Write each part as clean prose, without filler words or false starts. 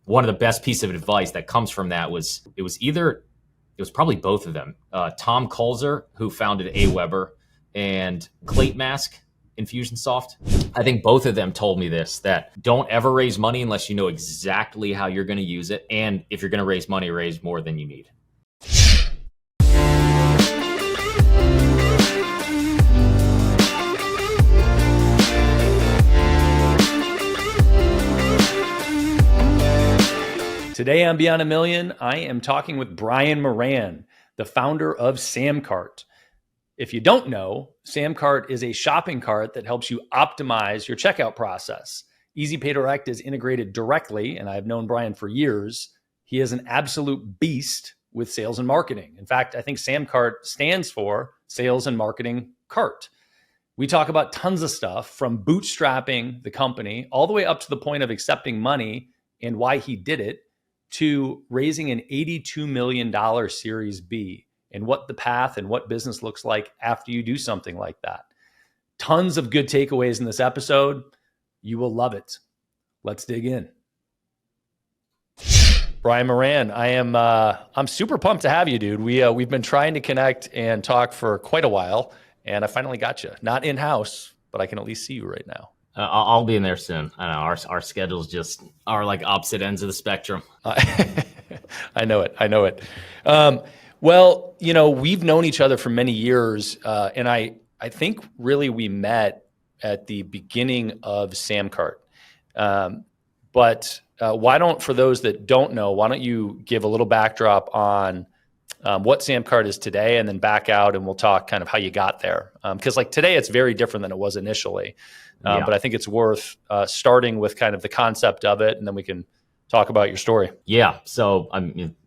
one of the best pieces of advice that comes from that was, it was probably both of them. Tom Kulzer, who founded Aweber, and Clate Mask, Infusionsoft. I think both of them told me this, that don't ever raise money unless you know exactly how you're going to use it. And if you're going to raise money, raise more than you need. Today on Beyond a Million, I am talking with Brian Moran, the founder of Samcart. If you don't know, Samcart is a shopping cart that helps you optimize your checkout process. Easy Pay Direct is integrated directly, and I've known Brian for years. He is an absolute beast with sales and marketing. In fact, I think Samcart stands for Sales and Marketing Cart. We talk about tons of stuff, from bootstrapping the company all the way up to the point of accepting money and why he did it, to raising an $82 million Series B, and what the path and what business looks like after you do something like that. Tons of good takeaways in this episode. You will love it. Let's dig in. Brian Moran, I'm super pumped to have you, dude. We've been trying to connect and talk for quite a while, and I finally got you. Not in-house, but I can at least see you right now. I'll be in there soon. I know our schedules just are like opposite ends of the spectrum. I know it. Well, we've known each other for many years, and I think really we met at the beginning of Samcart. But for those that don't know, why don't you give a little backdrop on what Samcart is today, and then back out and we'll talk kind of how you got there. Because like today, it's very different than it was initially. But I think it's worth starting with kind of the concept of it, and then we can talk about your story. Yeah. So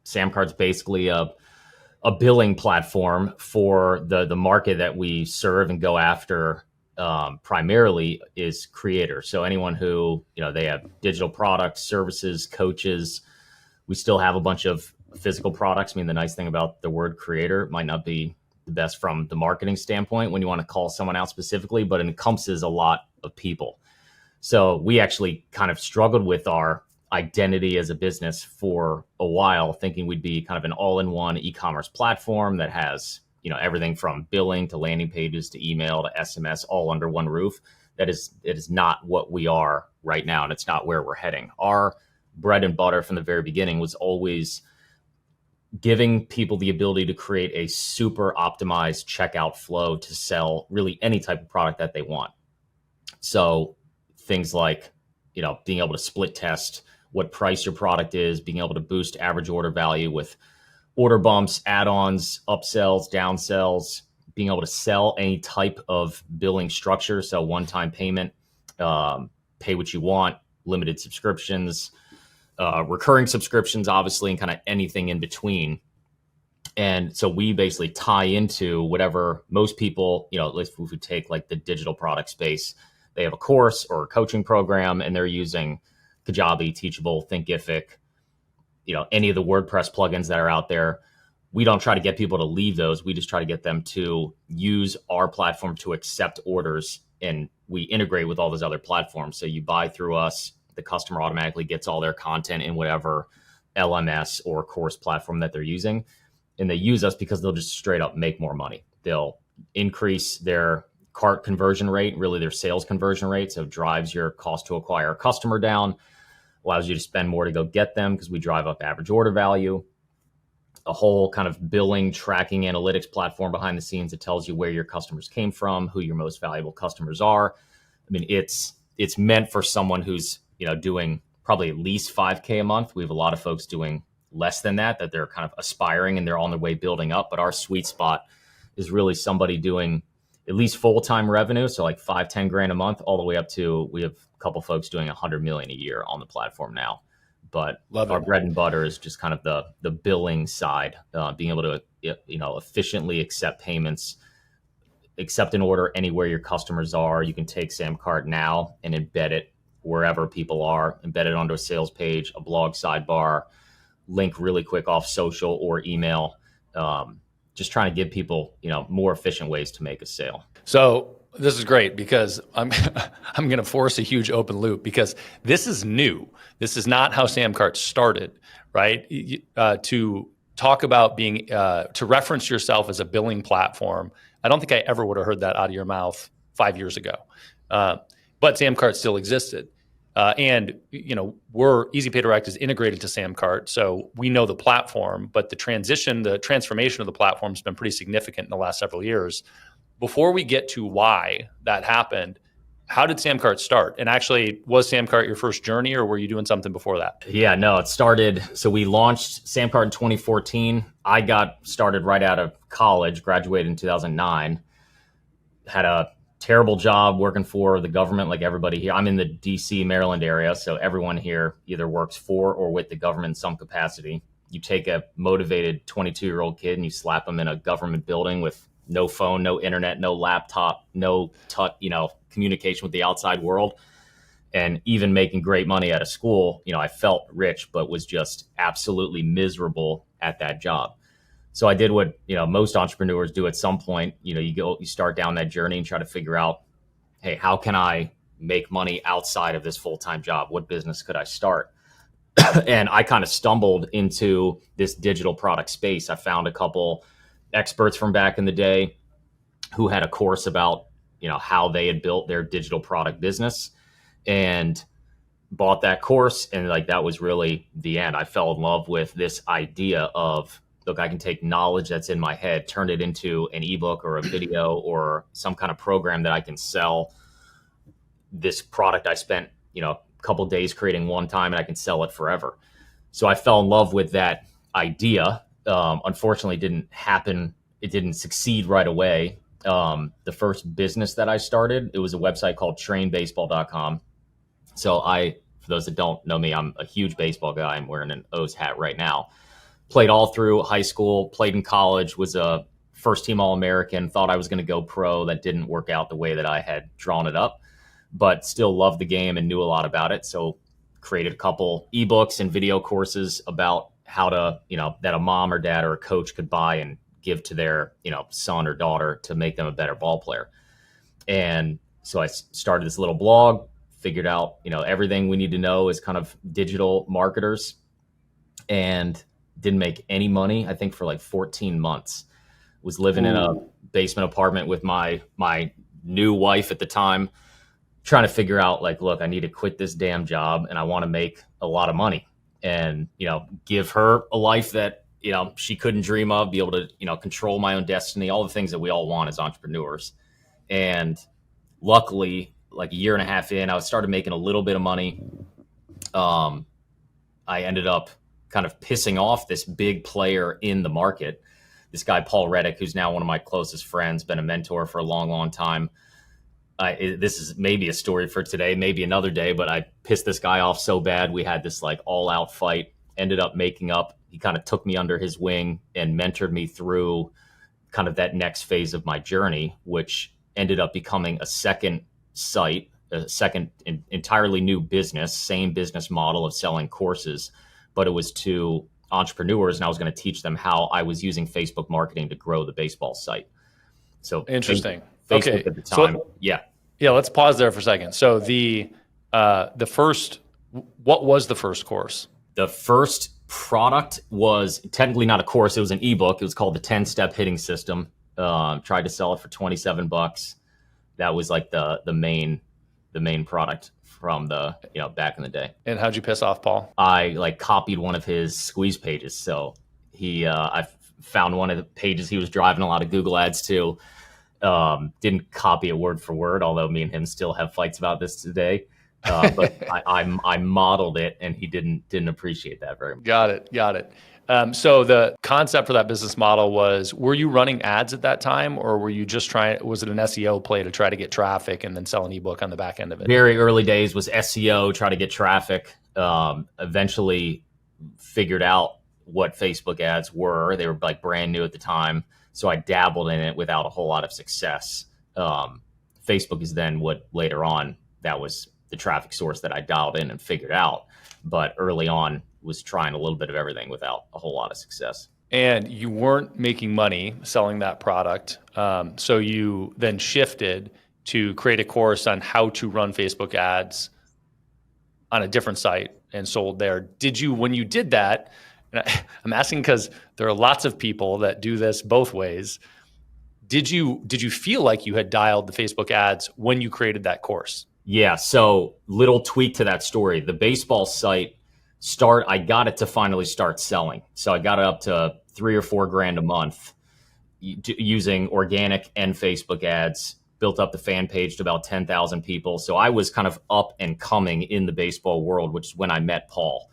Samcart's basically a billing platform for the market that we serve and go after. Primarily is creators. So anyone who, they have digital products, services, coaches. We still have a bunch of physical products. The nice thing about the word creator might not be the best from the marketing standpoint when you want to call someone out specifically, but it encompasses a lot of people. So we actually kind of struggled with our identity as a business for a while, thinking we'd be kind of an all-in-one e-commerce platform that has, everything from billing to landing pages to email to SMS all under one roof. It is not what we are right now, and it's not where we're heading. Our bread and butter from the very beginning was always giving people the ability to create a super optimized checkout flow to sell really any type of product that they want. So things like, being able to split test what price your product is, being able to boost average order value with order bumps, add-ons, upsells, downsells, being able to sell any type of billing structure. So one-time payment, pay what you want, limited subscriptions, recurring subscriptions, obviously, and kind of anything in between. And so we basically tie into whatever most people, at least if we take like the digital product space, they have a course or a coaching program and they're using Kajabi, Teachable, Thinkific, any of the WordPress plugins that are out there. We don't try to get people to leave those. We just try to get them to use our platform to accept orders, and we integrate with all those other platforms. So you buy through us, the customer automatically gets all their content in whatever LMS or course platform that they're using. And they use us because they'll just straight up make more money. They'll increase their cart conversion rate, really their sales conversion rate. So it drives your cost to acquire a customer down, allows you to spend more to go get them because we drive up average order value. A whole kind of billing, tracking, analytics platform behind the scenes that tells you where your customers came from, who your most valuable customers are. It's meant for someone who's, doing probably at least 5K a month. We have a lot of folks doing less than that they're kind of aspiring and they're on their way building up. But our sweet spot is really somebody doing at least full-time revenue. So like 5-10 grand a month, all the way up to, we have a couple folks doing 100 million a year on the platform now. But our bread and butter is just kind of the billing side, being able to, efficiently accept payments, accept an order anywhere your customers are. You can take Samcart now and embed it wherever people are, embed it onto a sales page, a blog sidebar, link really quick off social or email. Just trying to give people, more efficient ways to make a sale. So this is great because I'm I'm going to force a huge open loop because this is new. This is not how Samcart started, right? To talk about being to reference yourself as a billing platform. I don't think I ever would have heard that out of your mouth 5 years ago. But Samcart still existed. And we're Easy Pay Direct is integrated to Samcart, so we know the platform, but the transformation of the platform has been pretty significant in the last several years. Before we get to why that happened, how did Samcart start? And actually, was Samcart your first journey, or were you doing something before that? Yeah, no, it started. So we launched Samcart in 2014. I got started right out of college, graduated in 2009. Had a terrible job working for the government, like everybody here. I'm in the DC, Maryland area, so everyone here either works for or with the government in some capacity. You take a motivated 22-year-old kid and you slap him in a government building with no phone, no internet, no laptop, no communication with the outside world, and even making great money out of school. I felt rich, but was just absolutely miserable at that job. So I did what most entrepreneurs do at some point. You start down that journey and try to figure out, hey, how can I make money outside of this full-time job? What business could I start? And I kind of stumbled into this digital product space. I found a couple experts from back in the day who had a course about how they had built their digital product business, and bought that course. And that was really the end. I fell in love with this idea of, look, I can take knowledge that's in my head, turn it into an ebook or a video or some kind of program that I can sell. This product I spent, a couple of days creating one time, and I can sell it forever. So I fell in love with that idea. Unfortunately, it didn't happen. It didn't succeed right away. The first business that I started, it was a website called trainbaseball.com. So for those that don't know me, I'm a huge baseball guy. I'm wearing an O's hat right now. Played all through high school, played in college, was a first team All-American, thought I was going to go pro. That didn't work out the way that I had drawn it up, but still loved the game and knew a lot about it. So created a couple ebooks and video courses about how to, that a mom or dad or a coach could buy and give to their, son or daughter to make them a better ball player. And so I started this little blog, figured out, everything we need to know as kind of digital marketers, and didn't make any money, I think, for like 14 months. Was living in a basement apartment with my new wife at the time, trying to figure out, look, I need to quit this damn job and I want to make a lot of money and, give her a life that, she couldn't dream of, be able to, control my own destiny, all the things that we all want as entrepreneurs. And luckily, like a year and a half in, I started making a little bit of money. I ended up kind of pissing off this big player in the market, this guy, Paul Reddick, who's now one of my closest friends, been a mentor for a long, long time. This is maybe a story for today, maybe another day, but I pissed this guy off so bad. We had this all out fight, ended up making up. He kind of took me under his wing and mentored me through kind of that next phase of my journey, which ended up becoming a second site, a second entirely new business, same business model of selling courses, but it was to entrepreneurs, and I was going to teach them how I was using Facebook marketing to grow the baseball site. So interesting. Facebook at the time, yeah. Let's pause there for a second. So what was the first course? The first product was technically not a course; it was an ebook. It was called the 10-Step Hitting System. Tried to sell it for $27. That was like the main product from the back in the day. And how'd you piss off Paul? I copied one of his squeeze pages. So I found one of the pages he was driving a lot of Google ads to. Didn't copy it word for word, although me and him still have fights about this today. But I modeled it, and he didn't appreciate that very much. Got it. So the concept for that business model was, were you running ads at that time, or were you just was it an SEO play to try to get traffic and then sell an ebook on the back end of it? Very early days was SEO, try to get traffic. Eventually figured out what Facebook ads were. They were brand new at the time. So I dabbled in it without a whole lot of success. Facebook is then what later on, that was the traffic source that I dialed in and figured out. But early on was trying a little bit of everything without a whole lot of success. And you weren't making money selling that product. So you then shifted to create a course on how to run Facebook ads on a different site and sold there. Did you, when you did that, and I'm asking because there are lots of people that do this both ways. Did you feel like you had dialed the Facebook ads when you created that course? Yeah. So little tweak to that story. The baseball site I got it to finally start selling. So I got it up to $3 or $4 grand a month using organic and Facebook ads, built up the fan page to about 10,000 people. So I was kind of up and coming in the baseball world, which is when I met Paul.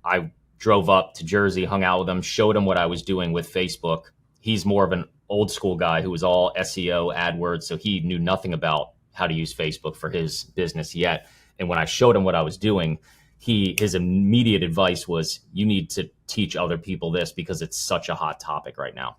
I drove up to Jersey, hung out with him, showed him what I was doing with Facebook. He's more of an old school guy who was all SEO, AdWords, so he knew nothing about how to use Facebook for his business yet. And when I showed him what I was doing, his immediate advice was, you need to teach other people this because it's such a hot topic right now.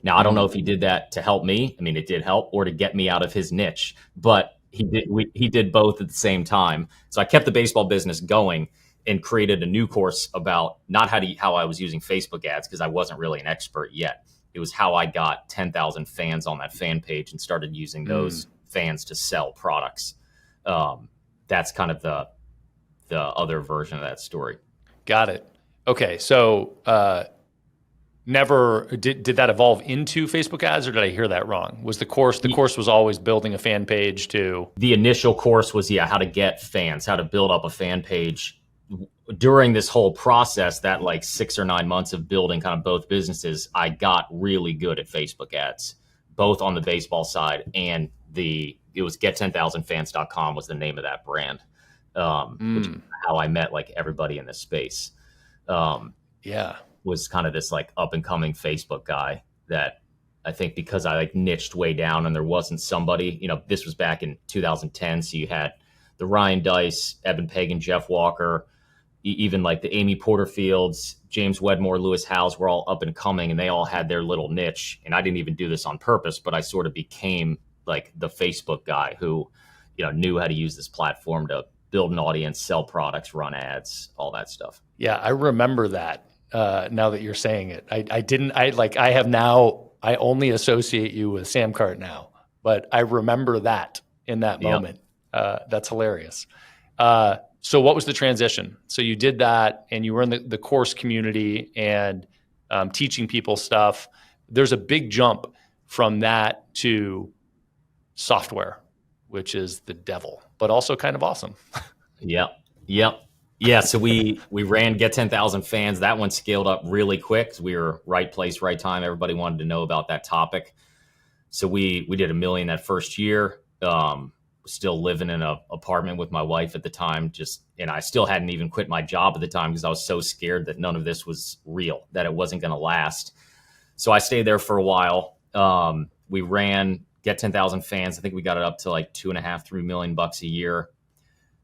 Now, I don't know if he did that to help me. I mean, it did help, or to get me out of his niche, but he did both at the same time. So I kept the baseball business going and created a new course about not how I was using Facebook ads, because I wasn't really an expert yet. It was how I got 10,000 fans on that fan page and started using those fans to sell products. That's kind of the other version of that story. Got it. Okay. So, never did that evolve into Facebook ads, or did I hear that wrong? Was the course was always building a fan page to? The initial course was, how to get fans, how to build up a fan page. During this whole process, that like 6 or 9 months of building kind of both businesses, I got really good at Facebook ads, both on the baseball side and it was get10,000fans.com was the name of that brand, which is how I met like everybody in this space. Was kind of this like up and coming Facebook guy that I think, because I like niched way down and there wasn't somebody, this was back in 2010. So you had the Ryan Dice, Evan Pagan, Jeff Walker, even like the Amy Porterfields, James Wedmore, Lewis Howes were all up and coming, and they all had their little niche. And I didn't even do this on purpose, but I sort of became like the Facebook guy who, knew how to use this platform to build an audience, sell products, run ads, all that stuff. Yeah, I remember that. Now that you're saying it, I only associate you with Samcart now, but I remember that in that moment. That's hilarious. So what was the transition? So you did that and you were in the course community and teaching people stuff. There's a big jump from that to software, which is the devil, but also kind of awesome. Yep. Yeah, so we ran Get 10,000 Fans. That one scaled up really quick. We were right place, right time. Everybody wanted to know about that topic. So we did $1 million that first year. Still living in an apartment with my wife at the time. And I still hadn't even quit my job at the time because I was so scared that none of this was real, that it wasn't going to last. So I stayed there for a while. We ran Get 10,000 Fans. I think we got it up to like $2.5-3 million a year.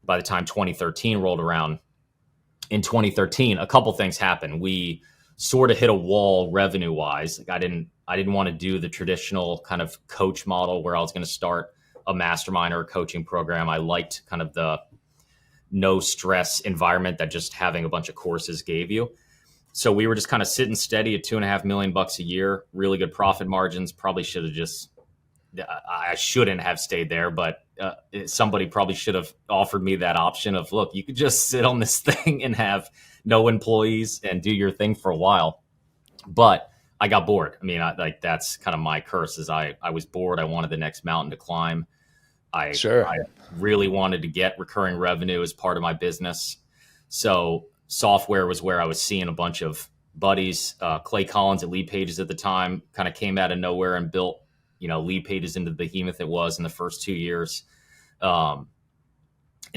By the time 2013 rolled around, in 2013, a couple things happened. We sort of hit a wall revenue wise. Like I didn't want to do the traditional kind of coach model where I was going to start a mastermind or a coaching program. I liked kind of the no stress environment that just having a bunch of courses gave you. So we were just kind of sitting steady at $2.5 million a year, really good profit margins. Probably should have I shouldn't have stayed there, but somebody probably should have offered me that option of, look, you could just sit on this thing and have no employees and do your thing for a while. But I got bored. I mean, that's kind of my curse is I was bored. I wanted the next mountain to climb. I really wanted to get recurring revenue as part of my business. So software was where I was seeing a bunch of buddies. Clay Collins at Lead Pages at the time kind of came out of nowhere and built Lead Pages into the behemoth it was in the first 2 years. And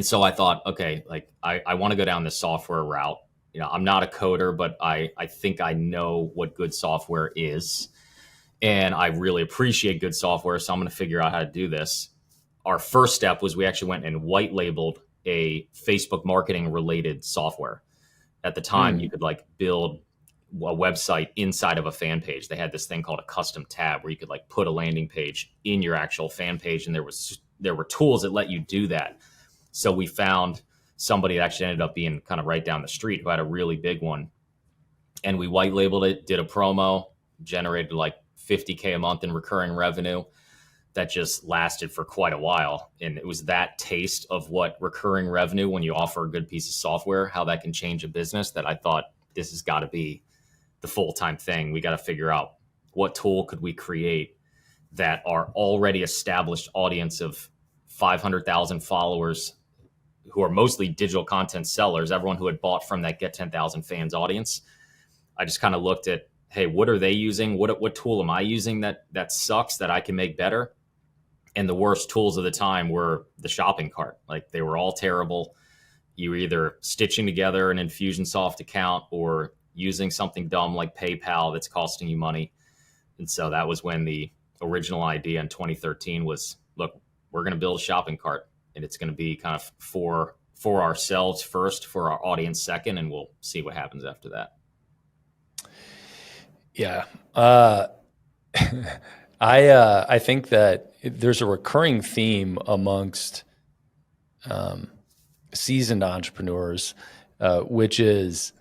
so I thought, okay, like I want to go down the software route. I'm not a coder, but I think I know what good software is. And I really appreciate good software. So I'm going to figure out how to do this. Our first step was we actually went and white labeled a Facebook marketing related software. At the time, you could like build a website inside of a fan page. They had this thing called a custom tab where you could like put a landing page in your actual fan page. And there were tools that let you do that. So we found somebody that actually ended up being kind of right down the street who had a really big one. And we white labeled it, did a promo, generated like $50K a month in recurring revenue. that just lasted for quite a while. And it was that taste of what recurring revenue, when you offer a good piece of software, how that can change a business, that I thought this has got to be the full-time thing. We got to figure out what tool could we create that our already established audience of 500,000 followers, who are mostly digital content sellers, everyone who had bought from that Get 10,000 Fans audience. I just kind of looked at, hey, what are they using? What tool am I using that sucks that I can make better? And the worst tools of the time were the shopping cart. Like, they were all terrible. You were either stitching together an Infusionsoft account or using something dumb like PayPal that's costing you money. And so that was when the original idea in 2013 was, look, we're going to build a shopping cart, and it's going to be kind of for ourselves first, for our audience second, and we'll see what happens after that. Yeah. I think that there's a recurring theme amongst seasoned entrepreneurs, which is,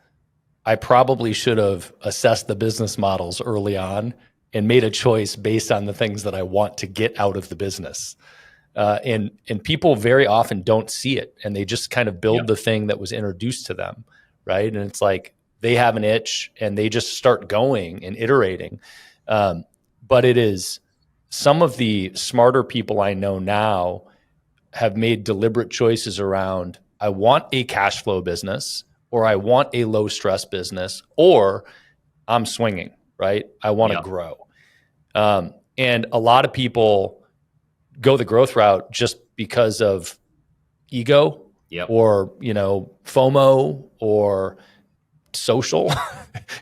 I probably should have assessed the business models early on and made a choice based on the things that I want to get out of the business. And people very often don't see it, and they just kind of build the thing that was introduced to them, right? And it's like they have an itch and they just start going and iterating. But it is, some of the smarter people I know now have made deliberate choices around, I want a cash flow business, or I want a low stress business, or I'm swinging, right? I want to grow. And a lot of people go the growth route just because of ego or, FOMO or social,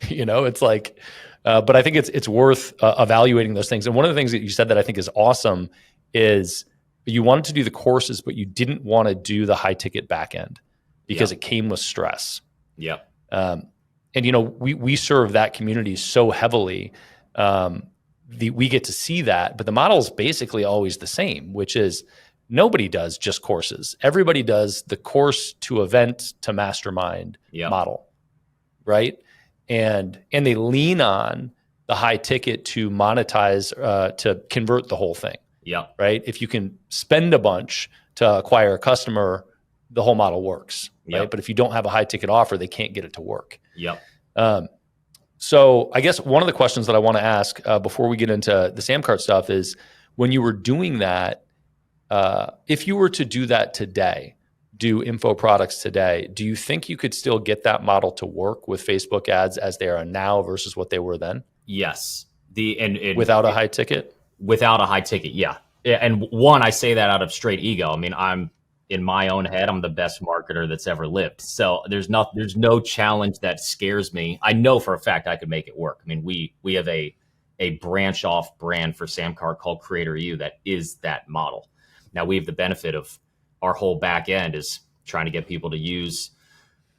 it's like, but I think it's worth evaluating those things. And one of the things that you said that I think is awesome is you wanted to do the courses, but you didn't want to do the high ticket back end because it came with stress. Yeah. And we serve that community so heavily. We get to see that, but the model is basically always the same, which is nobody does just courses. Everybody does the course to event to mastermind model, right? And they lean on the high ticket to monetize, to convert the whole thing. Yeah. Right. If you can spend a bunch to acquire a customer, the whole model works. Right. But if you don't have a high ticket offer, they can't get it to work. Yep. So I guess one of the questions that I want to ask before we get into the Samcart stuff is, when you were doing that, if you were to do that today, do info products today, do you think you could still get that model to work with Facebook ads as they are now versus what they were then? Yes. Without a high ticket? Without a high ticket, yeah. And one, I say that out of straight ego. I mean, I'm in my own head, I'm the best marketer that's ever lived. So there's no challenge that scares me. I know for a fact I could make it work. I mean, we have a branch off brand for Samcart called Creator U that is that model. Now we have the benefit of our whole back end is trying to get people to use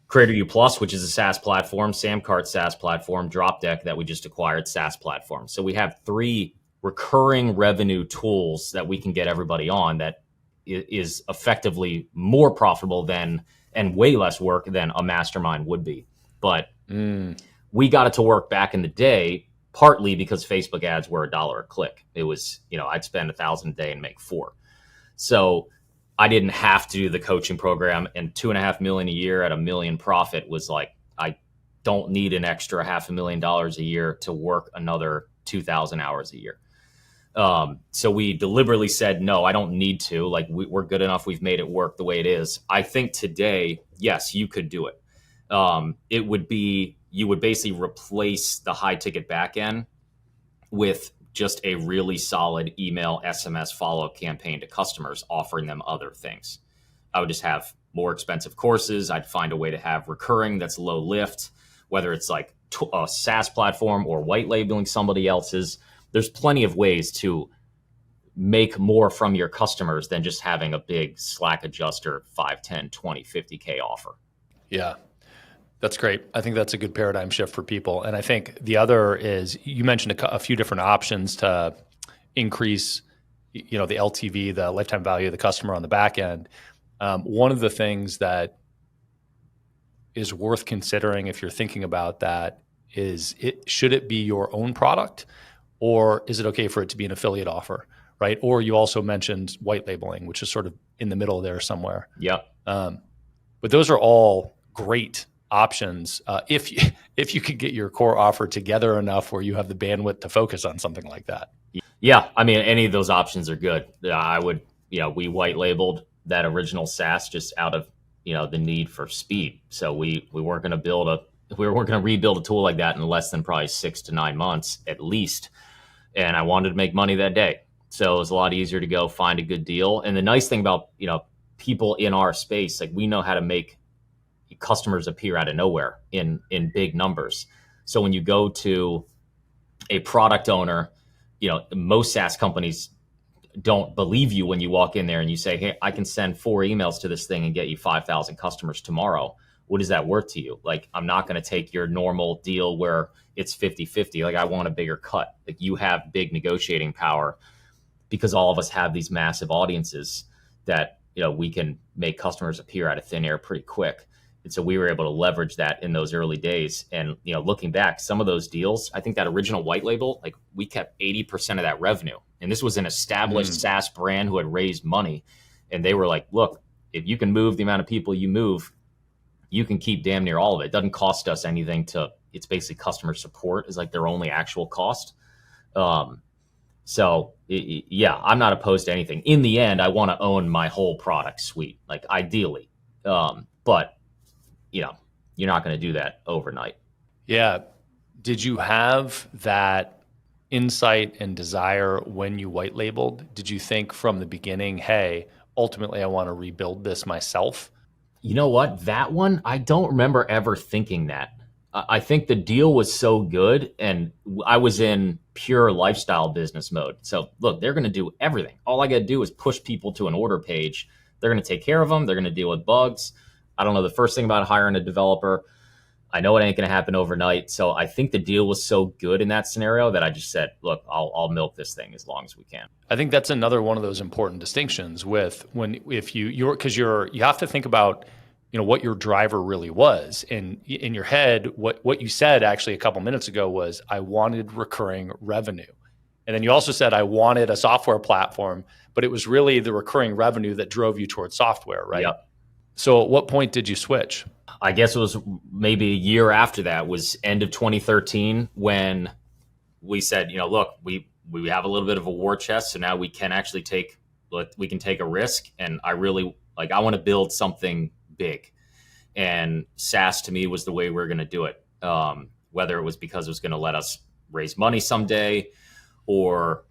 Creator U Plus, which is a SaaS platform, Samcart SaaS platform, Dropdeck that we just acquired, SaaS platform. So we have 3 recurring revenue tools that we can get everybody on that is effectively more profitable than, and way less work than, a mastermind would be. But we got it to work back in the day, partly because Facebook ads were $1 a click. It was, I'd spend $1,000 a day and make $4. So I didn't have to do the coaching program, and $2.5 million a year at $1 million profit was like, I don't need an extra $500,000 a year to work another 2,000 hours a year. So we deliberately said, no, I don't need to. Like, we're good enough. We've made it work the way it is. I think today, yes, you could do it. It would be, you would basically replace the high ticket back end with just a really solid email, SMS follow-up campaign to customers, offering them other things. I would just have more expensive courses. I'd find a way to have recurring that's low lift, whether it's like a SaaS platform or white labeling somebody else's. There's plenty of ways to make more from your customers than just having a big Slack adjuster 5, 10, 20, 50K offer. Yeah, that's great. I think that's a good paradigm shift for people. And I think the other is, you mentioned a few different options to increase, the LTV, the lifetime value of the customer on the back end. One of the things that is worth considering if you're thinking about that is, should it be your own product? Or is it okay for it to be an affiliate offer, right? Or you also mentioned white labeling, which is sort of in the middle there somewhere. Yep. But those are all great options if you could get your core offer together enough where you have the bandwidth to focus on something like that. Yeah, I mean, any of those options are good. I would, we white labeled that original SaaS just out of, the need for speed. So we weren't going to rebuild a tool like that in less than probably 6 to 9 months at least. And I wanted to make money that day. So it was a lot easier to go find a good deal. And the nice thing about, people in our space, like we know how to make customers appear out of nowhere in big numbers. So when you go to a product owner, most SaaS companies don't believe you when you walk in there and you say, hey, I can send 4 emails to this thing and get you 5,000 customers tomorrow. What is that worth to you? Like, I'm not going to take your normal deal where it's 50-50. Like, I want a bigger cut. Like, you have big negotiating power because all of us have these massive audiences that, we can make customers appear out of thin air pretty quick. And so we were able to leverage that in those early days. And, looking back, some of those deals, I think that original white label, like we kept 80% of that revenue. And this was an established SaaS brand who had raised money. And they were like, look, if you can move the amount of people you move, you can keep damn near all of it. It doesn't cost us anything it's basically customer support is like their only actual cost. So yeah, I'm not opposed to anything. In the end, I want to own my whole product suite, like ideally. But you're not going to do that overnight. Yeah. Did you have that insight and desire when you white labeled? Did you think from the beginning, hey, ultimately I want to rebuild this myself? You know what? That one, I don't remember ever thinking that. I think the deal was so good and I was in pure lifestyle business mode. So look, they're going to do everything. All I got to do is push people to an order page. They're going to take care of them. They're going to deal with bugs. I don't know the first thing about hiring a developer. I know it ain't going to happen overnight. So I think the deal was so good in that scenario that I just said, look, I'll milk this thing as long as we can. I think that's another one of those important distinctions with if you have to think about, what your driver really was. And in your head, what you said actually a couple minutes ago was, I wanted recurring revenue. And then you also said, I wanted a software platform, but it was really the recurring revenue that drove you towards software, right? Yep. So at what point did you switch? I guess it was maybe a year after that, was end of 2013 when we said, look, we have a little bit of a war chest. So now we can actually take a risk. And I really I want to build something big. And SaaS to me was the way we were going to do it. Whether it was because it was going to let us raise money someday or,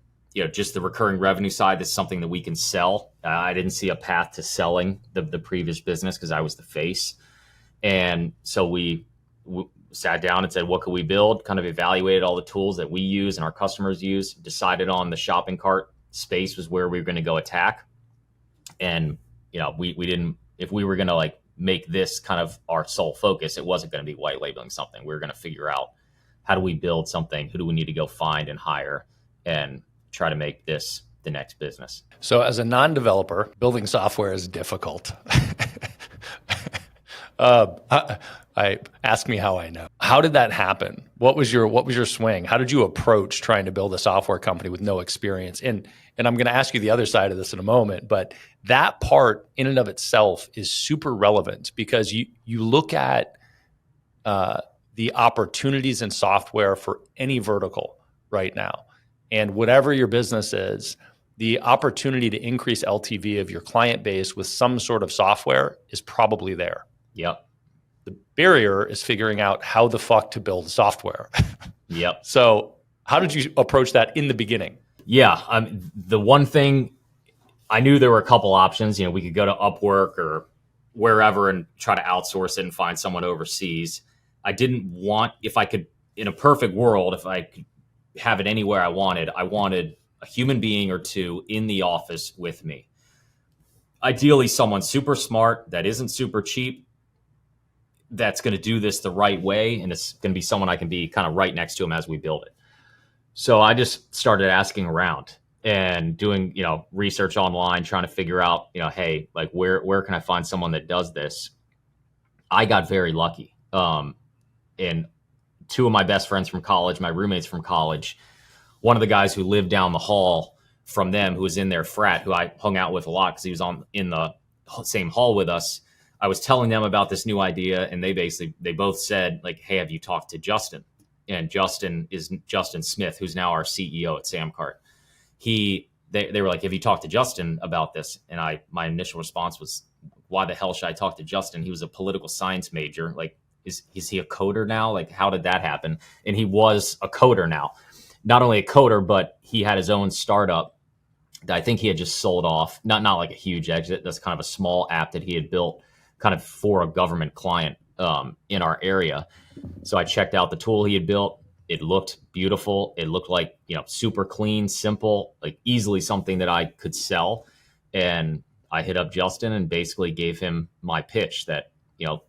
just the recurring revenue side, that's something that we can sell. I didn't see a path to selling the previous business because I was the face. And so we sat down and said, what could we build? Kind of evaluated all the tools that we use and our customers use, decided on the shopping cart space was where we were going to go attack. And, we didn't, if we were going to make this kind of our sole focus, it wasn't going to be white labeling something. We were going to figure out how do we build something? Who do we need to go find and hire and try to make this the next business? So as a non-developer, building software is difficult. I ask me how I know. How did that happen? What was your swing? How did you approach trying to build a software company with no experience? And I'm going to ask you the other side of this in a moment, but that part in and of itself is super relevant because you look at the opportunities in software for any vertical right now. And whatever your business is, the opportunity to increase LTV of your client base with some sort of software is probably there. Yep. The barrier is figuring out how the fuck to build software. Yep. So how did you approach that in the beginning? Yeah. The one thing I knew there were a couple options, we could go to Upwork or wherever and try to outsource it and find someone overseas. I didn't want, if I could, in a perfect world, if I could have it anywhere I wanted a human being or two in the office with me. Ideally, someone super smart that isn't super cheap, that's going to do this the right way. And it's going to be someone I can be kind of right next to him as we build it. So I just started asking around and doing, research online, trying to figure out, hey, where can I find someone that does this? I got very lucky. And 2 of my best friends from college, my roommates from college, one of the guys who lived down the hall from them who was in their frat, who I hung out with a lot because he was in the same hall with us. I was telling them about this new idea, and they both said, like, hey, have you talked to Justin? And Justin is Justin Smith, who's now our CEO at Samcart. They were like, have you talked to Justin about this? And my initial response was, why the hell should I talk to Justin? He was a political science major. Like, is he a coder now? Like, how did that happen? And he was a coder now. Not only a coder, but he had his own startup that I think he had just sold off. Not like a huge exit. That's kind of a small app that he had built kind of for a government client in our area. So I checked out the tool he had built. It looked beautiful. It looked like, super clean, simple, like easily something that I could sell. And I hit up Justin and basically gave him my pitch that,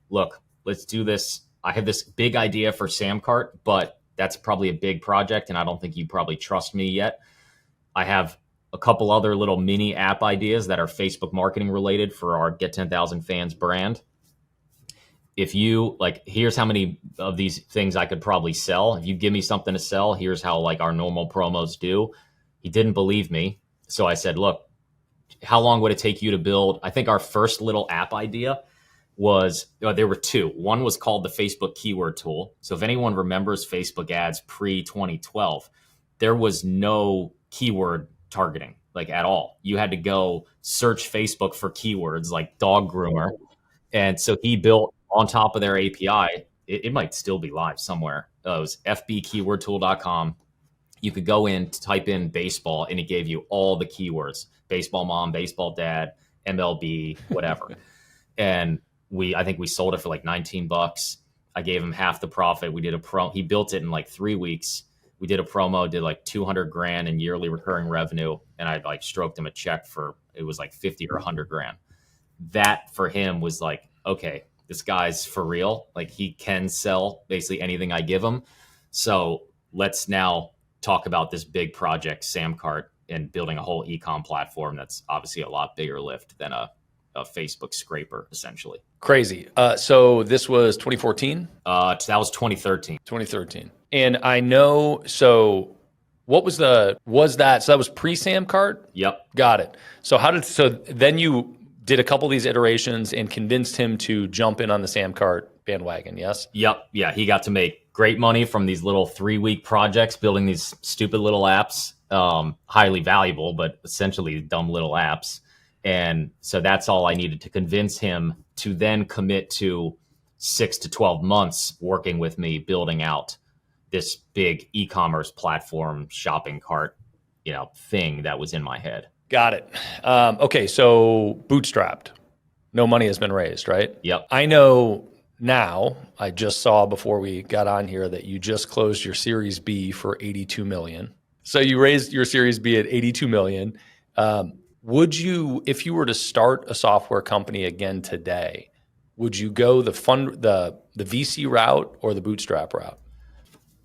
look, let's do this. I have this big idea for Samcart, but that's probably a big project, and I don't think you probably trust me yet. I have a couple other little mini app ideas that are Facebook marketing related for our Get 10,000 Fans brand. If you here's how many of these things I could probably sell. If you give me something to sell, here's how our normal promos do. He didn't believe me. So I said, look, how long would it take you to build? I think our first little app idea was, there were two. One was called the Facebook keyword tool. So if anyone remembers Facebook ads pre-2012, there was no keyword targeting at all. You had to go search Facebook for keywords like dog groomer. And so he built on top of their API. It might still be live somewhere. It was fbkeywordtool.com. You could go in, type in baseball, and it gave you all the keywords: baseball mom, baseball dad, MLB, whatever. And I think we sold it for $19. I gave him half the profit. We did he built it in 3 weeks. We did a promo, did $200,000 in yearly recurring revenue. And I stroked him a check for, it was 50 or 100 grand. That for him was okay, this guy's for real. He can sell basically anything I give him. So let's now talk about this big project, Samcart, and building a whole e-com platform that's obviously a lot bigger lift than a Facebook scraper, essentially. Crazy. So this was 2014? That was 2013. 2013. And I know, so what was that? So that was pre-Samcart? Yep. Got it. So then you did a couple of these iterations and convinced him to jump in on the Samcart bandwagon, yes? Yep. Yeah, he got to make great money from these little 3-week projects, building these stupid little apps, highly valuable, but essentially dumb little apps. And so that's all I needed to convince him to then commit to 6 to 12 months working with me, building out this big e-commerce platform, shopping cart, thing that was in my head. Got it. Okay, so Bootstrapped. No money has been raised, right? Yep. I know now, I just saw before we got on here that you just closed your Series B for $82 million. So you raised your Series B at $82 million. Would you, if you were to start a software company again today, would you go the VC route or the bootstrap route?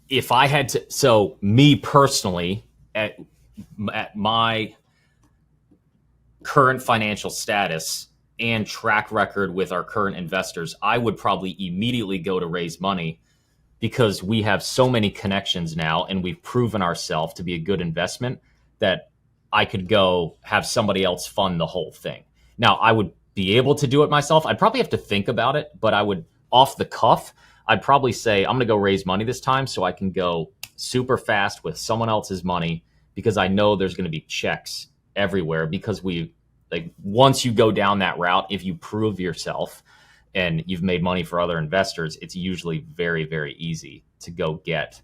If I had to, so me personally, at my current financial status and track record with our current investors, I would probably immediately go to raise money, because we have so many connections now and we've proven ourselves to be a good investment that I could go have somebody else fund the whole thing. Now, I would be able to do it myself. I'd probably have to think about it, but I would, off the cuff, I'd probably say, I'm going to go raise money this time so I can go super fast with someone else's money, because I know there's going to be checks everywhere. Because once you go down that route, if you prove yourself and you've made money for other investors, it's usually very, very easy to go get,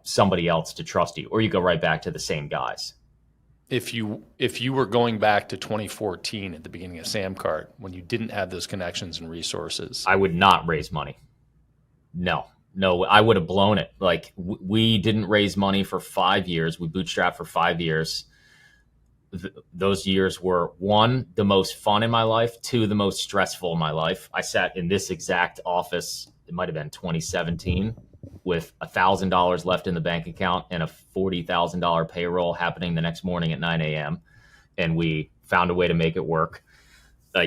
somebody else to trust you, or you go right back to the same guys. If you were going back to 2014 at the beginning of Samcart, when you didn't have those connections and resources, I would not raise money. No, I would have blown it. We didn't raise money for 5 years. We bootstrapped for 5 years. Those years were, 1, the most fun in my life, 2, the most stressful in my life. I sat in this exact office, it might have been 2017, with $1,000 left in the bank account and a $40,000 payroll happening the next morning at 9 a.m. And we found a way to make it work.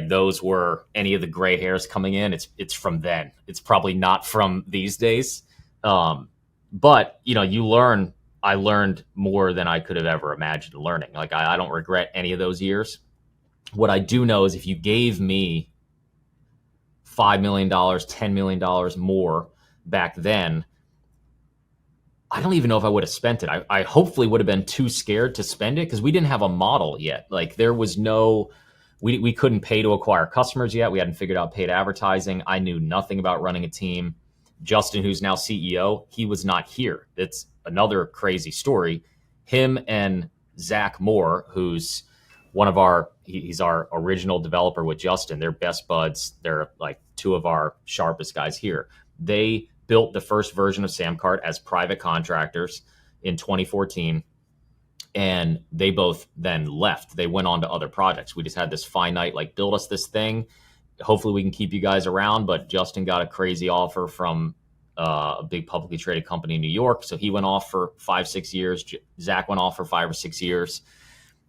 Those were, any of the gray hairs coming in, it's from then. It's probably not from these days. But you learn I learned more than I could have ever imagined learning. Like I don't regret any of those years. What I do know is if you gave me $5 million, $10 million more back then, I don't even know if I would have spent it. I hopefully would have been too scared to spend it because we didn't have a model yet. Like there was no, we couldn't pay to acquire customers yet. We hadn't figured out paid advertising. I knew nothing about running a team. Justin, who's now CEO, he was not here. It's another crazy story. Him and Zach Moore, who's he's our original developer with Justin. They're best buds. They're like two of our sharpest guys here. They built the first version of Samcart as private contractors in 2014. And they both then left. They went on to other projects. We just had this finite, like, build us this thing. Hopefully we can keep you guys around. But Justin got a crazy offer from a big publicly traded company in New York. So he went off for 5-6 years. Zach went off for 5 or 6 years.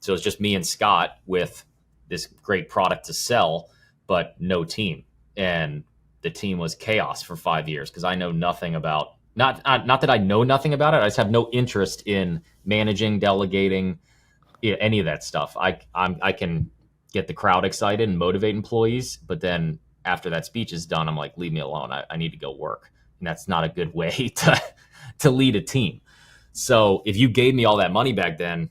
So it's just me and Scott with this great product to sell, but no team. And the team was chaos for 5 years because I know nothing about, not that I know nothing about it. I just have no interest in managing, delegating, any of that stuff. I can get the crowd excited and motivate employees, but then after that speech is done, I'm like, leave me alone. I need to go work. And that's not a good way to lead a team. So if you gave me all that money back then,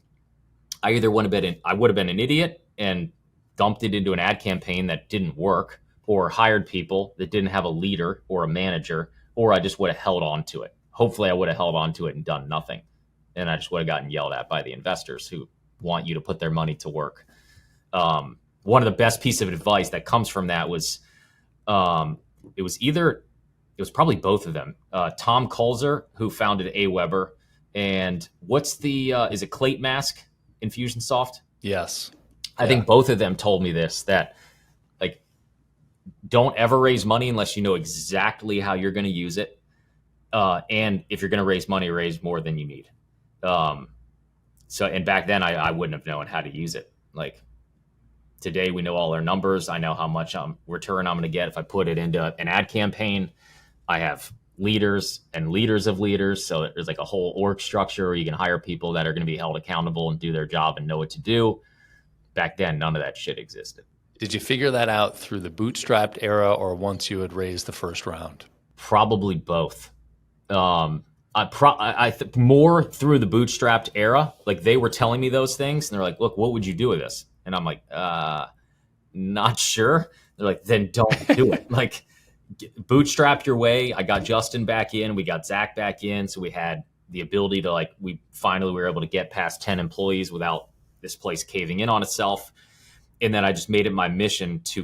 I would have been an idiot and dumped it into an ad campaign that didn't work, or hired people that didn't have a leader or a manager, or I just would have held on to it. Hopefully I would have held on to it and done nothing. And I just would have gotten yelled at by the investors who want you to put their money to work. One of the best pieces of advice that comes from that was, it was probably both of them. Tom Kulzer, who founded Aweber, and what's the, is it Clate Mask? Infusionsoft? Yes. I think both of them told me this, that like, don't ever raise money unless you know exactly how you're going to use it. And if you're going to raise money, raise more than you need. And back then I wouldn't have known how to use it. Like today we know all our numbers. I know how much return I'm going to get if I put it into an ad campaign. I have leaders and leaders of leaders. So there's like a whole org structure where you can hire people that are going to be held accountable and do their job and know what to do. Back then, none of that shit existed. Did you figure that out through the bootstrapped era or once you had raised the first round? Probably both. I think more through the bootstrapped era. Like they were telling me those things and they're like, look, what would you do with this? And I'm like, not sure. They're like, then don't do it. Like, bootstrap your way. I got Justin back in. We got Zach back in. So we had the ability to, like, we finally were able to get past 10 employees without this place caving in on itself. And then I just made it my mission to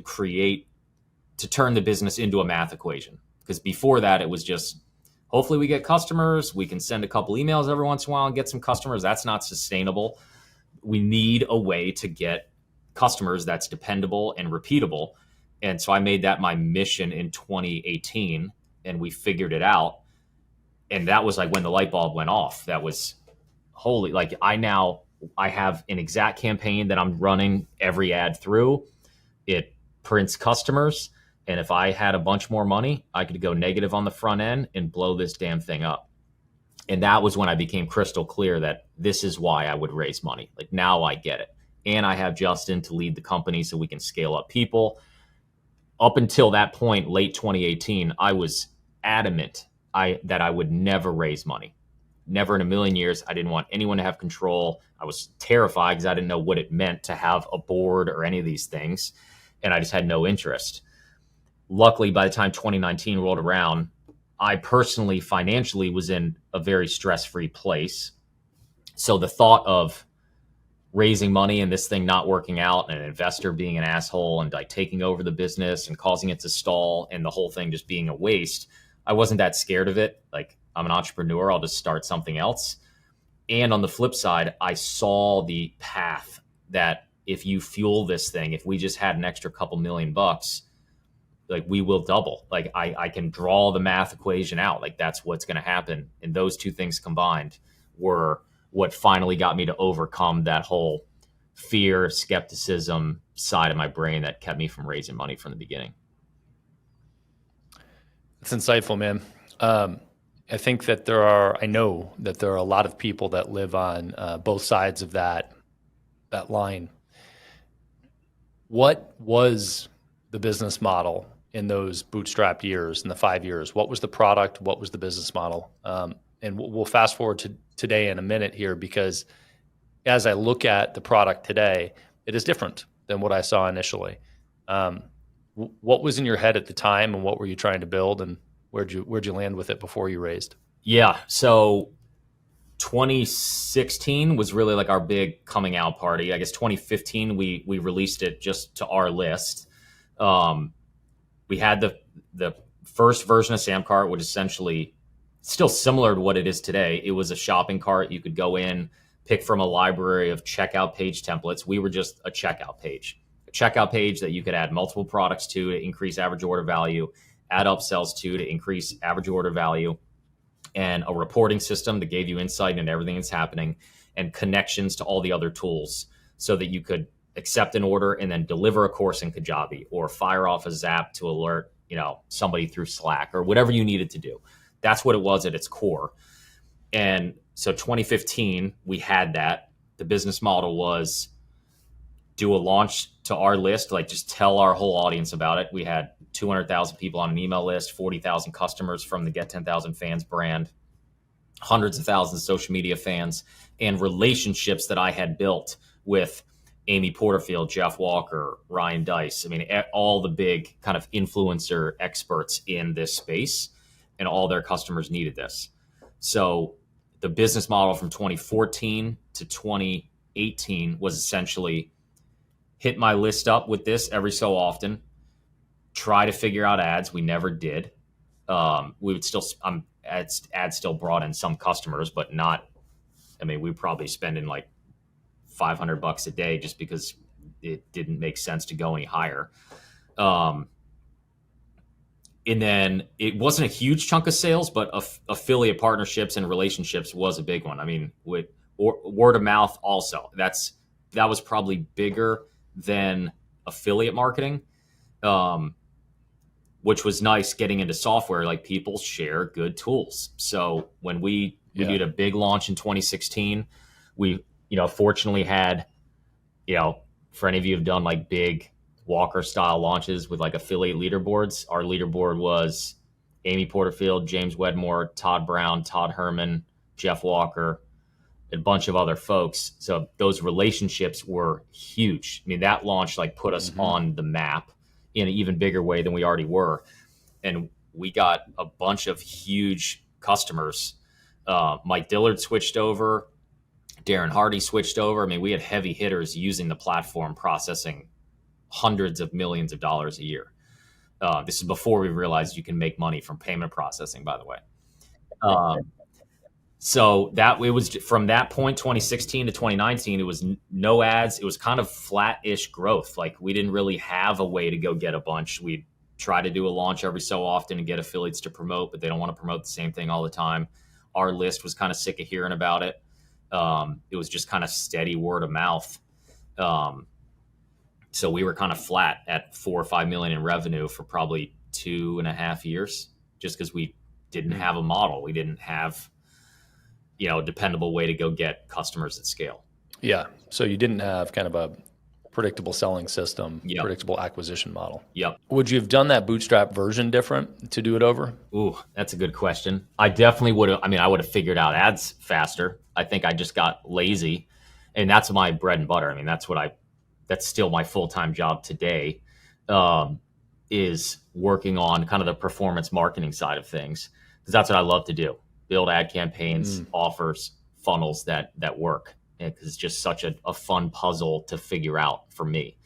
turn the business into a math equation. Because before that, it was just, hopefully we get customers. We can send a couple emails every once in a while and get some customers. That's not sustainable. We need a way to get customers that's dependable and repeatable. And so I made that my mission in 2018 and we figured it out. And that was like when the light bulb went off. That was holy. Like I have an exact campaign that I'm running every ad through. It prints customers. And if I had a bunch more money, I could go negative on the front end and blow this damn thing up. And that was when I became crystal clear that this is why I would raise money. Like now I get it. And I have Justin to lead the company so we can scale up people. Up until that point, late 2018, I was adamant that I would never raise money. Never in a million years. I didn't want anyone to have control. I was terrified because I didn't know what it meant to have a board or any of these things. And I just had no interest. Luckily, by the time 2019 rolled around, I personally, financially, was in a very stress-free place. So the thought of raising money and this thing not working out and an investor being an asshole and like taking over the business and causing it to stall and the whole thing just being a waste, I wasn't that scared of it. Like, I'm an entrepreneur, I'll just start something else. And on the flip side, I saw the path that if you fuel this thing, if we just had an extra couple $1,000,000, like we will double. Like I can draw the math equation out. Like that's what's going to happen. And those two things combined were what finally got me to overcome that whole fear, skepticism side of my brain that kept me from raising money from the beginning. That's insightful, man. I know that there are a lot of people that live on both sides of that line. What was the business model in those bootstrapped years, in the 5 years? What was the product? What was the business model? And we'll fast forward to today in a minute here, because as I look at the product today, it is different than what I saw initially. What was in your head at the time, and what were you trying to build, and where'd you land with it before you raised? Yeah. So 2016 was really like our big coming out party. I guess 2015 we released it just to our list. We had the first version of Samcart, which essentially still similar to what it is today. It was a shopping cart. You could go in, pick from a library of checkout page templates. We were just a checkout page that you could add multiple products to increase average order value, add upsells to increase average order value, and a reporting system that gave you insight into everything that's happening, and connections to all the other tools so that you could accept an order and then deliver a course in Kajabi, or fire off a Zap to alert, somebody through Slack, or whatever you needed to do. That's what it was at its core. And so 2015, we had that. The business model was do a launch to our list, like just tell our whole audience about it. We had 200,000 people on an email list, 40,000 customers from the Get 10,000 Fans brand, hundreds of thousands of social media fans, and relationships that I had built with Amy Porterfield, Jeff Walker, Ryan Dice. I mean, all the big kind of influencer experts in this space, and all their customers needed this. So the business model from 2014 to 2018 was essentially hit my list up with this every so often, try to figure out ads. We never did. We would still, ads still brought in some customers, but not, we were probably spending like $500 a day just because it didn't make sense to go any higher. And then it wasn't a huge chunk of sales, but affiliate partnerships and relationships was a big one. With word of mouth also, that was probably bigger than affiliate marketing, which was nice getting into software. Like, people share good tools. So when we did a big launch in 2016, we, fortunately had, for any of you who've done like big Walker style launches with like affiliate leaderboards, our leaderboard was Amy Porterfield, James Wedmore, Todd Brown, Todd Herman, Jeff Walker, a bunch of other folks. So those relationships were huge. That launch like put us on the map in an even bigger way than we already were. And we got a bunch of huge customers. Mike Dillard switched over. Darren Hardy switched over. We had heavy hitters using the platform, processing hundreds of millions of dollars a year. This is before we realized you can make money from payment processing, by the way. So that it was from that point, 2016 to 2019, it was no ads. It was kind of flat-ish growth. Like, we didn't really have a way to go get a bunch. We'd try to do a launch every so often and get affiliates to promote, but they don't want to promote the same thing all the time. Our list was kind of sick of hearing about it. It was just kind of steady word of mouth. So we were kind of flat at 4 or 5 million in revenue for probably 2.5 years, just because we didn't have a model. We didn't have, a dependable way to go get customers at scale. Yeah. So you didn't have kind of a predictable selling system, predictable acquisition model. Yep. Would you have done that bootstrap version different to do it over? Ooh, that's a good question. I definitely would have. I would have figured out ads faster. I think I just got lazy, and that's my bread and butter. That's still my full-time job today, is working on kind of the performance marketing side of things, because that's what I love to do. Build ad campaigns, offers, funnels that work. Because it's just such a fun puzzle to figure out for me.